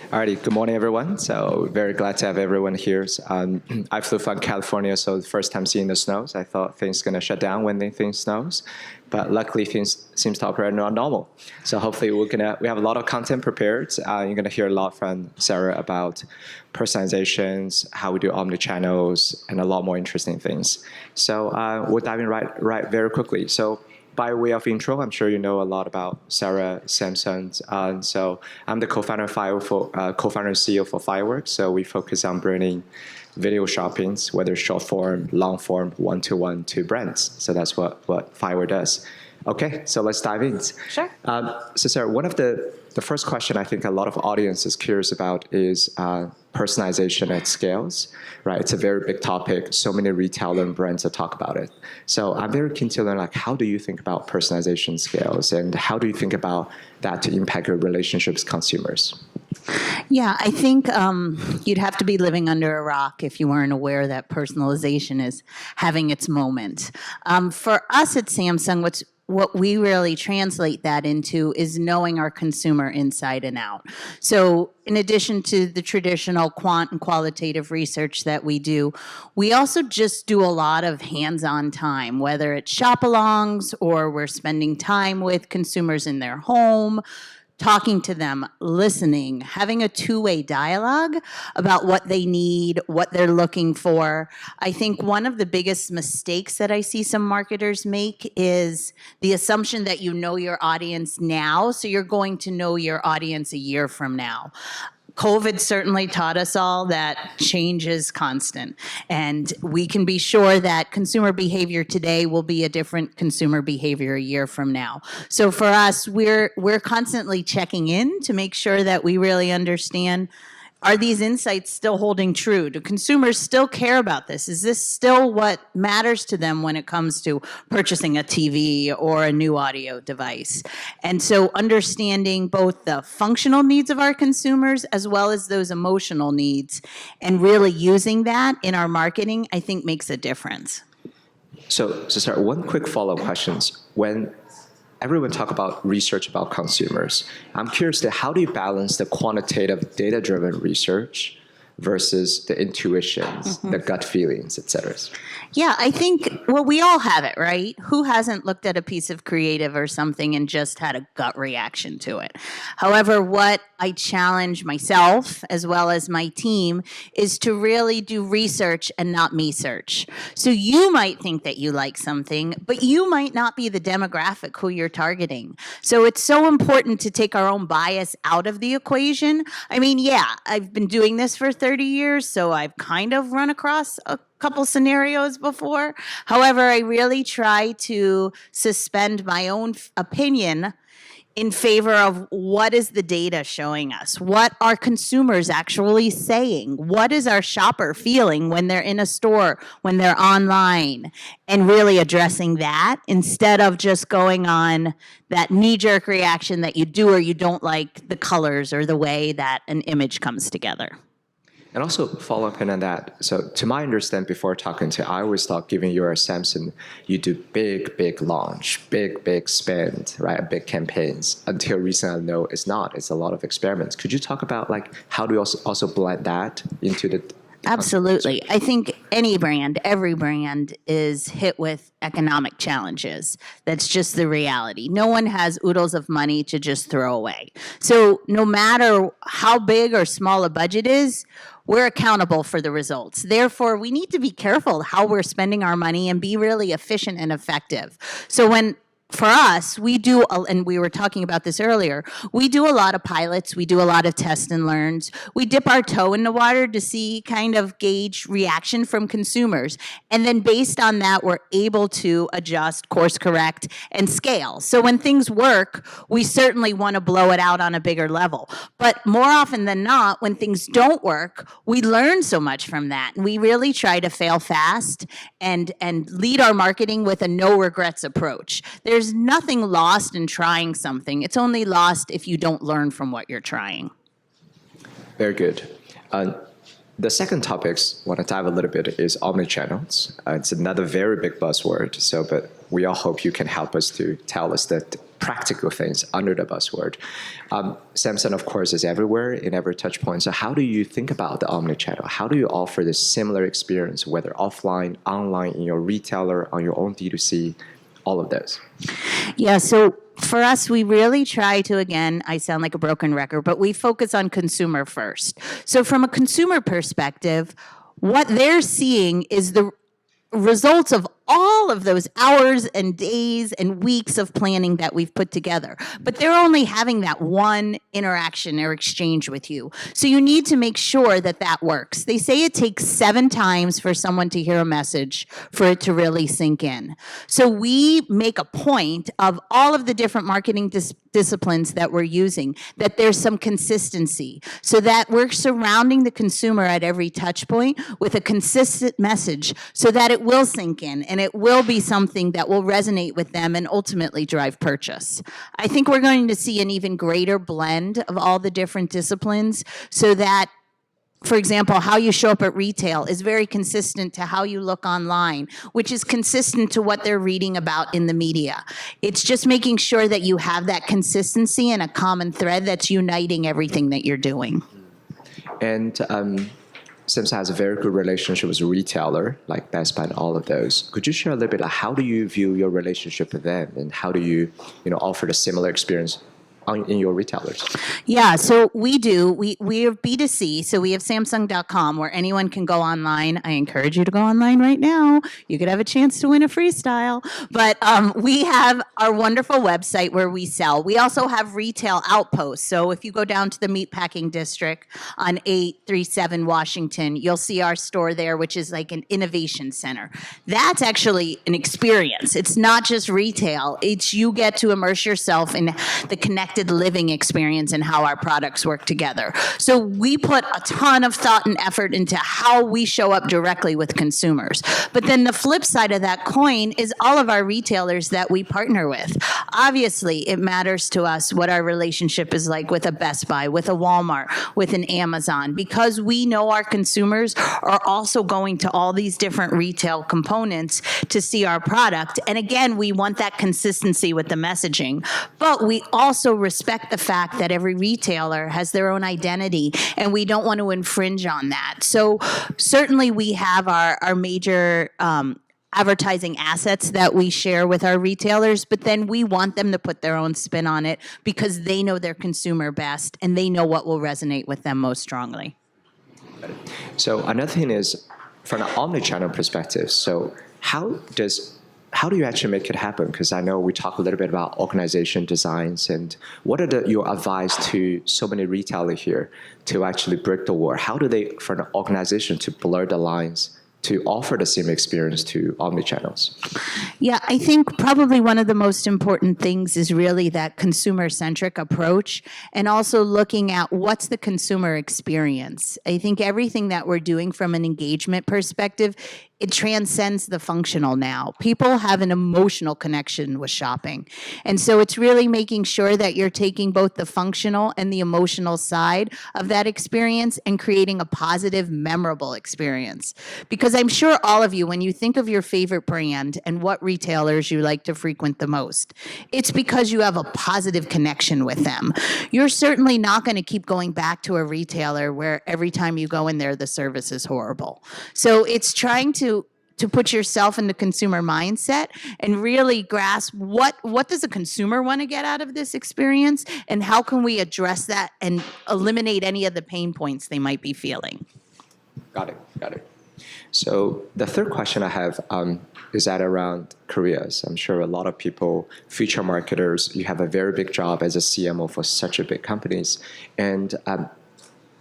Alrighty, good morning, everyone. So very glad to have everyone here. I flew from California, so the first time seeing the snows. I thought things gonna shut down when things snows, but luckily things seems to operate on normal. So hopefully we have a lot of content prepared. You're gonna hear a lot from Sarah about personalizations, how we do omni-channels, and a lot more interesting things. So we'll dive in right very quickly. So by way of intro, I'm sure you know a lot about Sarah Samson. So I'm the co-founder and CEO for Firework. So we focus on bringing video shoppings, whether short form, long form, one-to-one to brands. So that's what Firework does. Okay, so let's dive in. Sure. So Sarah, one of the first question I think a lot of audience is curious about is personalization at scales, right? It's a very big topic. So many retailer and brands that talk about it. So I'm very keen to learn, like, how do you think about personalization scales, and how do you think about that to impact your relationships with consumers? Yeah, I think you'd have to be living under a rock if you weren't aware that personalization is having its moment. For us at Samsung, what we really translate that into is knowing our consumer inside and out. So in addition to the traditional quant and qualitative research that we do, we also just do a lot of hands-on time, whether it's shop-alongs or we're spending time with consumers in their home, talking to them, listening, having a two-way dialogue about what they need, what they're looking for. I think one of the biggest mistakes that I see some marketers make is the assumption that you know your audience now, so you're going to know your audience a year from now. COVID certainly taught us all that change is constant, and we can be sure that consumer behavior today will be a different consumer behavior a year from now. So for us, we're constantly checking in to make sure that we really understand, are these insights still holding true? Do consumers still care about this? Is this still what matters to them when it comes to purchasing a TV or a new audio device? And so understanding both the functional needs of our consumers as well as those emotional needs and really using that in our marketing, I think makes a difference. So Sarah, one quick follow-up question. When everyone talk about research about consumers, I'm curious to how do you balance the quantitative data-driven research versus the intuitions, the gut feelings, et cetera? Yeah, I think, well, we all have it, right? Who hasn't looked at a piece of creative or something and just had a gut reaction to it? However, what I challenge myself as well as my team is to really do research and not me search. So you might think that you like something, but you might not be the demographic who you're targeting. So it's so important to take our own bias out of the equation. I mean, yeah, I've been doing this for 30 years, so I've kind of run across a couple scenarios before. However, I really try to suspend my own opinion in favor of what is the data showing us? What are consumers actually saying? What is our shopper feeling when they're in a store, when they're online? And really addressing that instead of just going on that knee-jerk reaction that you do or you don't like the colors or the way that an image comes together. And also follow up on that. So to my understanding, before talking to, I always thought, given you're a Samsung, you do big launch, big spend, right? Big campaigns. Until recently, I know it's not. It's a lot of experiments. Could you talk about, like, how do you also blend that into the Absolutely. I think any brand, every brand is hit with economic challenges. That's just the reality. No one has oodles of money to just throw away. So no matter how big or small a budget is, we're accountable for the results. Therefore, we need to be careful how we're spending our money and be really efficient and effective. So for us, we do, and we were talking about this earlier, we do a lot of pilots, we do a lot of test and learns. We dip our toe in the water to see, kind of gauge reaction from consumers. And then based on that, we're able to adjust, course correct, and scale. So when things work, we certainly want to blow it out on a bigger level. But more often than not, when things don't work, we learn so much from that. And we really try to fail fast and lead our marketing with a no regrets approach. There's nothing lost in trying something. It's only lost if you don't learn from what you're trying. Very good. The second topic I want to dive a little bit is omni-channels. It's another very big buzzword. So, but we all hope you can help us to tell us the practical things under the buzzword. Samsung, of course, is everywhere in every touch point. So how do you think about the omni-channel? How do you offer this similar experience, whether offline, online, in your retailer, on your own D2C, all of those? Yeah, so for us, we really try to, again, I sound like a broken record, but we focus on consumer first. So from a consumer perspective, what they're seeing is the results of all of those hours and days and weeks of planning that we've put together. But they're only having that one interaction or exchange with you. So you need to make sure that that works. They say it takes 7 times for someone to hear a message for it to really sink in. So we make a point of all of the different marketing disciplines that we're using, that there's some consistency, so that we're surrounding the consumer at every touch point with a consistent message so that it will sink in and it will be something that will resonate with them and ultimately drive purchase. I think we're going to see an even greater blend of all the different disciplines so that, for example, how you show up at retail is very consistent to how you look online, which is consistent to what they're reading about in the media. It's just making sure that you have that consistency and a common thread that's uniting everything that you're doing. And Samsung has a very good relationship with a retailer, like Best Buy and all of those. Could you share a little bit, how do you view your relationship with them, and how do you offer the similar experience in your retailers? Yeah, so we do. We are B2C, so we have Samsung.com where anyone can go online. I encourage you to go online right now. You could have a chance to win a freestyle. But we have our wonderful website where we sell. We also have retail outposts. So if you go down to the Meatpacking District on 837 Washington, you'll see our store there, which is like an innovation center. That's actually an experience. It's not just retail. It's you get to immerse yourself in the connected living experience and how our products work together. So we put a ton of thought and effort into how we show up directly with consumers. But then the flip side of that coin is all of our retailers that we partner with. Obviously, it matters to us what our relationship is like with a Best Buy, with a Walmart, with an Amazon, because we know our consumers are also going to all these different retail components to see our product. And again, we want that consistency with the messaging, but we also respect the fact that every retailer has their own identity, and we don't want to infringe on that. So certainly we have our major advertising assets that we share with our retailers, but then we want them to put their own spin on it because they know their consumer best and they know what will resonate with them most strongly. So another thing is, from an omni-channel perspective, so how do you actually make it happen? Because I know we talk a little bit about organization designs, and what are your advice to so many retailers here to actually break the wall? How do they, for an organization, to blur the lines to offer the same experience to omni-channels? Yeah, I think probably one of the most important things is really that consumer-centric approach, and also looking at what's the consumer experience. I think everything that we're doing from an engagement perspective, it transcends the functional now. People have an emotional connection with shopping. And so it's really making sure that you're taking both the functional and the emotional side of that experience and creating a positive, memorable experience. Because I'm sure all of you, when you think of your favorite brand and what retailers you like to frequent the most, it's because you have a positive connection with them. You're certainly not going to keep going back to a retailer where every time you go in there, the service is horrible. So it's trying to put yourself in the consumer mindset and really grasp what does the consumer want to get out of this experience, and how can we address that and eliminate any of the pain points they might be feeling. Got it. So the third question I have is that around careers. I'm sure a lot of people, future marketers, you have a very big job as a CMO for such a big companies. And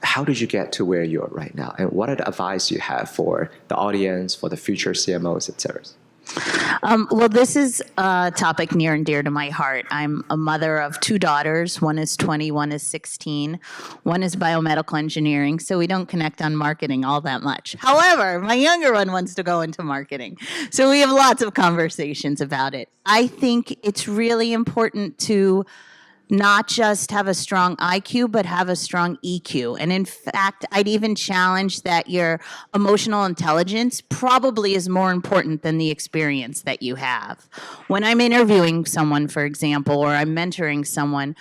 how did you get to where you are right now? And what are the advice you have for the audience, for the future CMOs, et cetera? Well, this is a topic near and dear to my heart. I'm a mother of 2 daughters. One is 20, one is 16. One is biomedical engineering, so we don't connect on marketing all that much. However, my younger one wants to go into marketing, so we have lots of conversations about it. I think it's really important to not just have a strong IQ, but have a strong EQ. And in fact, I'd even challenge that your emotional intelligence probably is more important than the experience that you have. When I'm interviewing someone, for example, or I'm mentoring someone,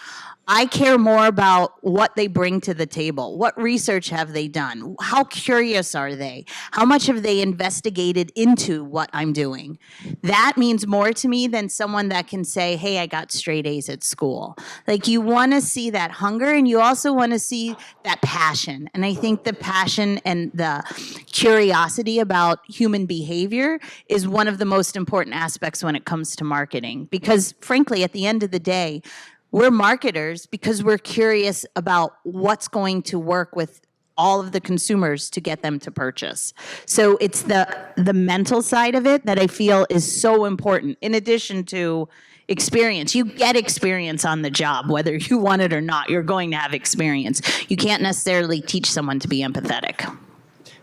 I care more about what they bring to the table. What research have they done? How curious are they? How much have they investigated into what I'm doing? That means more to me than someone that can say, hey, I got straight A's at school. Like, you want to see that hunger, and you also want to see that passion. And I think the passion and the curiosity about human behavior is one of the most important aspects when it comes to marketing. Because frankly, at the end of the day, we're marketers because we're curious about what's going to work with all of the consumers to get them to purchase. So it's the mental side of it that I feel is so important, in addition to experience. You get experience on the job, whether you want it or not. You're going to have experience. You can't necessarily teach someone to be empathetic.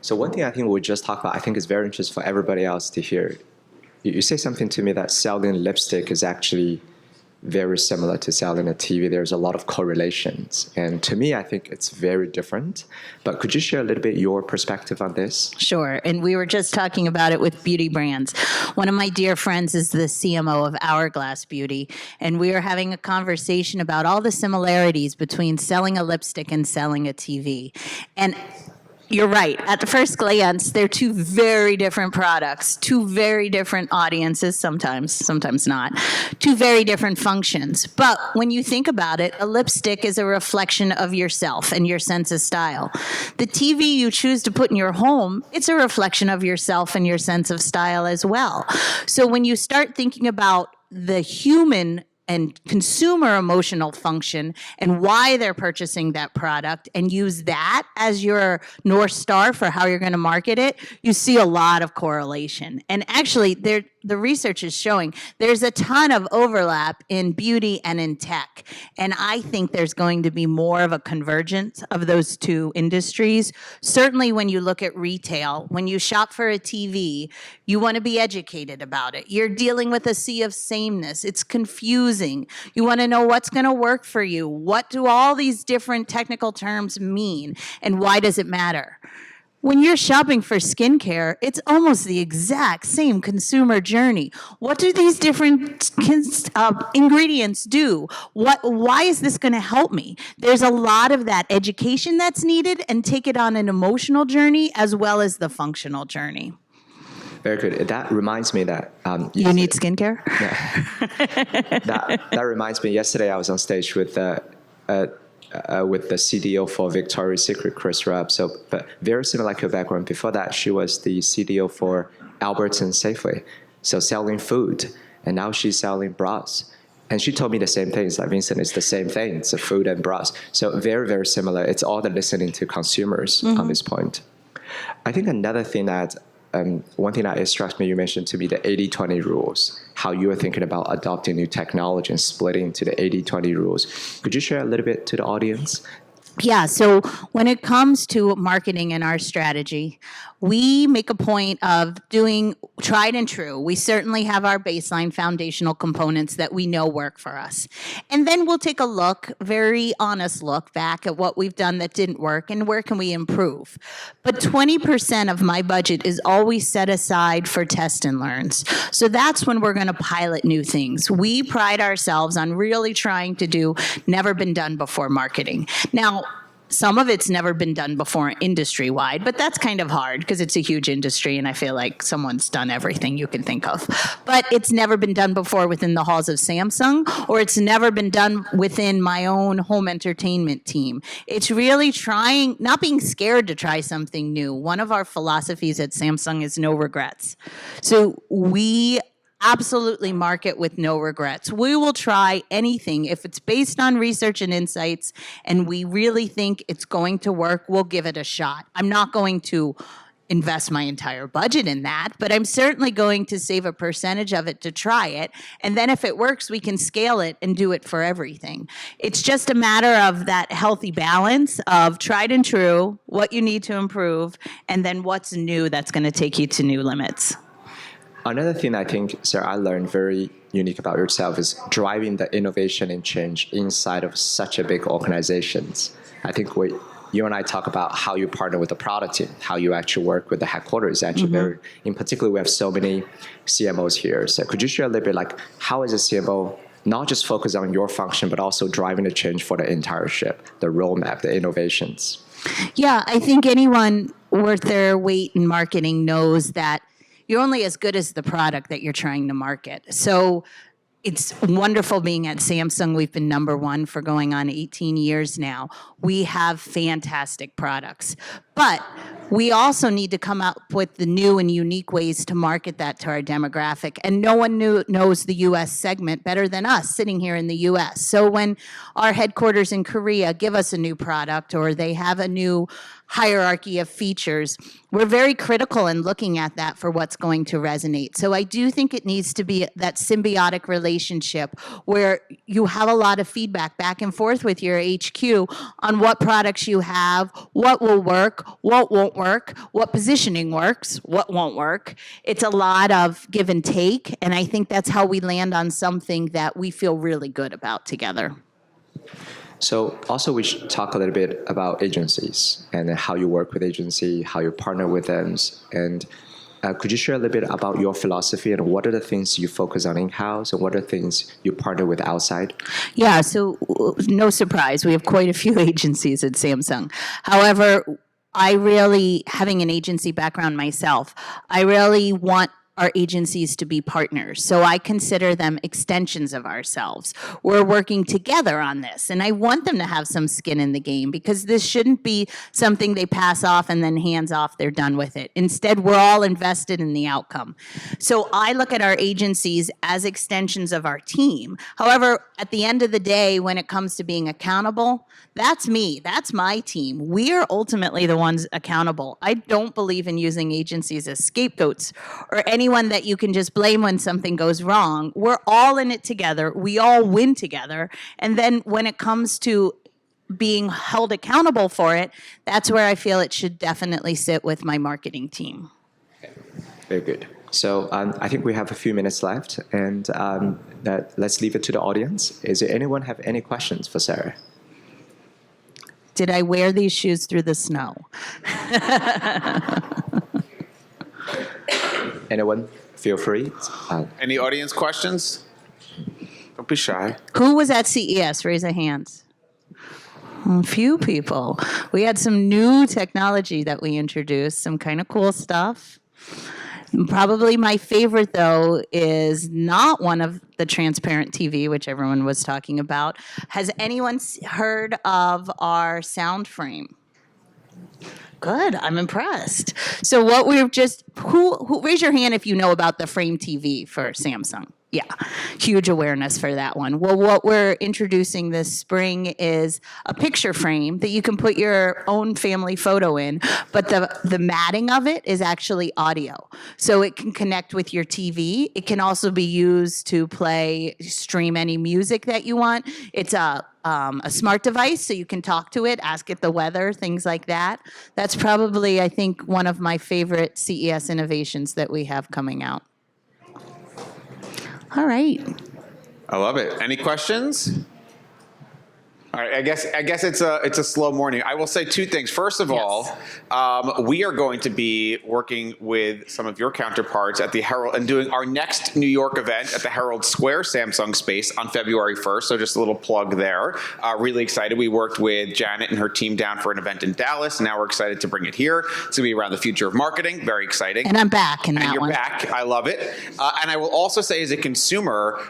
So one thing I think we'll just talk about, I think is very interesting for everybody else to hear. You say something to me that selling lipstick is actually very similar to selling a TV. There's a lot of correlations. And to me, I think it's very different. But could you share a little bit your perspective on this? Sure. And we were just talking about it with beauty brands. One of my dear friends is the CMO of Hourglass Beauty. And we were having a conversation about all the similarities between selling a lipstick and selling a TV. And you're right. At the first glance, they're two very different products, two very different audiences, sometimes not, two very different functions. But when you think about it, a lipstick is a reflection of yourself and your sense of style. The TV you choose to put in your home, it's a reflection of yourself and your sense of style as well. So when you start thinking about the human and consumer emotional function and why they're purchasing that product, and use that as your North Star for how you're going to market it, you see a lot of correlation. And actually, the research is showing there's a ton of overlap in beauty and in tech. And I think there's going to be more of a convergence of those two industries. Certainly when you look at retail, when you shop for a TV, you want to be educated about it. You're dealing with a sea of sameness. It's confusing. You want to know what's going to work for you. What do all these different technical terms mean? And why does it matter? When you're shopping for skincare, it's almost the exact same consumer journey. What do these different ingredients do? Why is this going to help me? There's a lot of that education that's needed, and take it on an emotional journey as well as the functional journey. Very good. That reminds me that... you need skincare? Yeah. that reminds me, yesterday I was on stage with the CDO for Victoria's Secret, Chris Rubb. So, but very similar like your background. Before that, she was the CDO for Albertsons Safeway, so selling food. And now she's selling bras. And she told me the same thing. It's like, Vincent, it's the same thing. It's a food and bras. So very, very similar. It's all the listening to consumers on this point. I think another thing that one thing that struck me, you mentioned to me the 80-20 rules, how you were thinking about adopting new technology and splitting to the 80-20 rules. Could you share a little bit to the audience? Yeah, so when it comes to marketing and our strategy, we make a point of doing tried and true. We certainly have our baseline foundational components that we know work for us. And then we'll take a look, very honest look back at what we've done that didn't work and where can we improve. But 20% of my budget is always set aside for test and learns. So that's when we're going to pilot new things. We pride ourselves on really trying to do never been done before marketing. Now, some of it's never been done before industry-wide, but that's kind of hard because it's a huge industry and I feel like someone's done everything you can think of. But it's never been done before within the halls of Samsung, or it's never been done within my own home entertainment team. It's really trying, not being scared to try something new. One of our philosophies at Samsung is no regrets. So we absolutely market with no regrets. We will try anything. If it's based on research and insights and we really think it's going to work, we'll give it a shot. I'm not going to invest my entire budget in that, but I'm certainly going to save a percentage of it to try it. And then if it works, we can scale it and do it for everything. It's just a matter of that healthy balance of tried and true, what you need to improve, and then what's new that's going to take you to new limits. Another thing I think, Sarah, I learned very unique about yourself is driving the innovation and change inside of such a big organizations. I think you and I talk about how you partner with the product team, how you actually work with the headquarters. Actually, very in particular, we have so many CMOs here. So could you share a little bit like how is a CMO not just focus on your function, but also driving the change for the entire ship, the roadmap, the innovations? Yeah, I think anyone worth their weight in marketing knows that you're only as good as the product that you're trying to market. So it's wonderful being at Samsung. We've been number one for going on 18 years now. We have fantastic products. But we also need to come up with the new and unique ways to market that to our demographic. And no one knows the U.S. segment better than us sitting here in the U.S. So when our headquarters in Korea give us a new product or they have a new hierarchy of features, we're very critical in looking at that for what's going to resonate. So I do think it needs to be that symbiotic relationship where you have a lot of feedback back and forth with your HQ on what products you have, what will work, what won't work, what positioning works, what won't work. It's a lot of give and take, and I think that's how we land on something that we feel really good about together. So also we should talk a little bit about agencies and how you work with agency, how you partner with them. And could you share a little bit about your philosophy and what are the things you focus on in-house and what are the things you partner with outside? Yeah, so no surprise, we have quite a few agencies at Samsung. However, having an agency background myself, I really want our agencies to be partners. So I consider them extensions of ourselves. We're working together on this, and I want them to have some skin in the game because this shouldn't be something they pass off and then hands off, they're done with it. Instead, we're all invested in the outcome. So I look at our agencies as extensions of our team. However, at the end of the day, when it comes to being accountable, that's me, that's my team. We are ultimately the ones accountable. I don't believe in using agencies as scapegoats or anyone that you can just blame when something goes wrong. We're all in it together. We all win together. And then when it comes to being held accountable for it, that's where I feel it should definitely sit with my marketing team. Okay. Very good. So I think we have a few minutes left, and let's leave it to the audience. Is there anyone have any questions for Sarah? Did I wear these shoes through the snow? Anyone? Feel free. Any audience questions? Don't be shy. Who was at CES? Raise a hand. A few people. We had some new technology that we introduced, some kind of cool stuff. Probably my favorite, though, is not one of the transparent TV, which everyone was talking about. Has anyone heard of our sound frame? Good, I'm impressed. So what we've just, who raise your hand if you know about the Frame TV for Samsung? Yeah, huge awareness for that one. Well, what we're introducing this spring is a picture frame that you can put your own family photo in, but the matting of it is actually audio. So it can connect with your TV. It can also be used to stream any music that you want. It's a smart device, so you can talk to it, ask it the weather, things like that. That's probably, I think, one of my favorite CES innovations that we have coming out. All right. I love it. Any questions? All right, I guess it's a slow morning. I will say two things. First of all, we are going to be working with some of your counterparts at the Herald and doing our next New York event at the Herald Square Samsung space on February 1st. So just a little plug there. Really excited. We worked with Janet and her team down for an event in Dallas. Now we're excited to bring it here. It's going to be around the future of marketing. Very exciting. And I'm back in that one. And you're back. I love it. And I will also say as a consumer,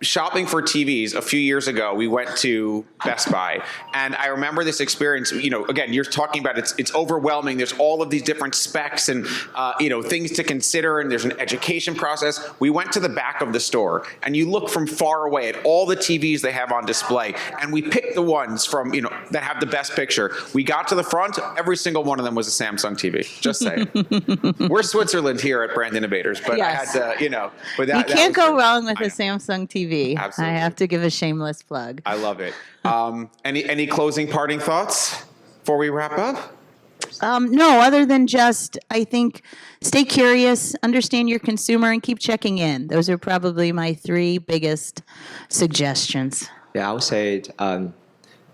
shopping for TVs a few years ago, we went to Best Buy, and I remember this experience. You know, again, you're talking about it's overwhelming. There's all of these different specs and things to consider, and there's an education process. We went to the back of the store, and you look from far away at all the TVs they have on display, and we picked the ones from that have the best picture. We got to the front, every single one of them was a Samsung TV. Just saying, we're Switzerland here at Brand Innovators, but yes. I had to, but that, you can't go wrong with a know. Samsung TV. Absolutely. I have to give a shameless plug. I love it. Any closing parting thoughts before we wrap up? No, other than just, I think, stay curious, understand your consumer, and keep checking in. Those are probably my three biggest suggestions. Yeah, I would say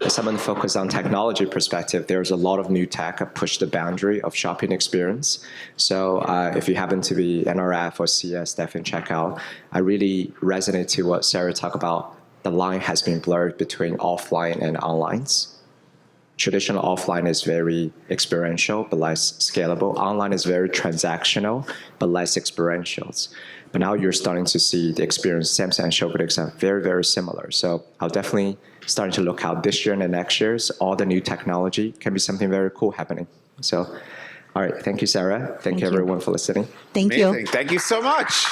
as someone focused on technology perspective, there's a lot of new tech that push the boundary of shopping experience. So if you happen to be NRF or CS, definitely check out. I really resonate to what Sarah talked about. The line has been blurred between offline and online. Traditional offline is very experiential but less scalable. Online is very transactional but less experiential. But now you're starting to see the experience. Samsung and Showbricks are very, very similar. So I'll definitely starting to look out this year and the next years. All the new technology can be something very cool happening. So, all right. Thank you, Sarah. Thank you, everyone, for listening. Thank Amazing. you. Thank you so much.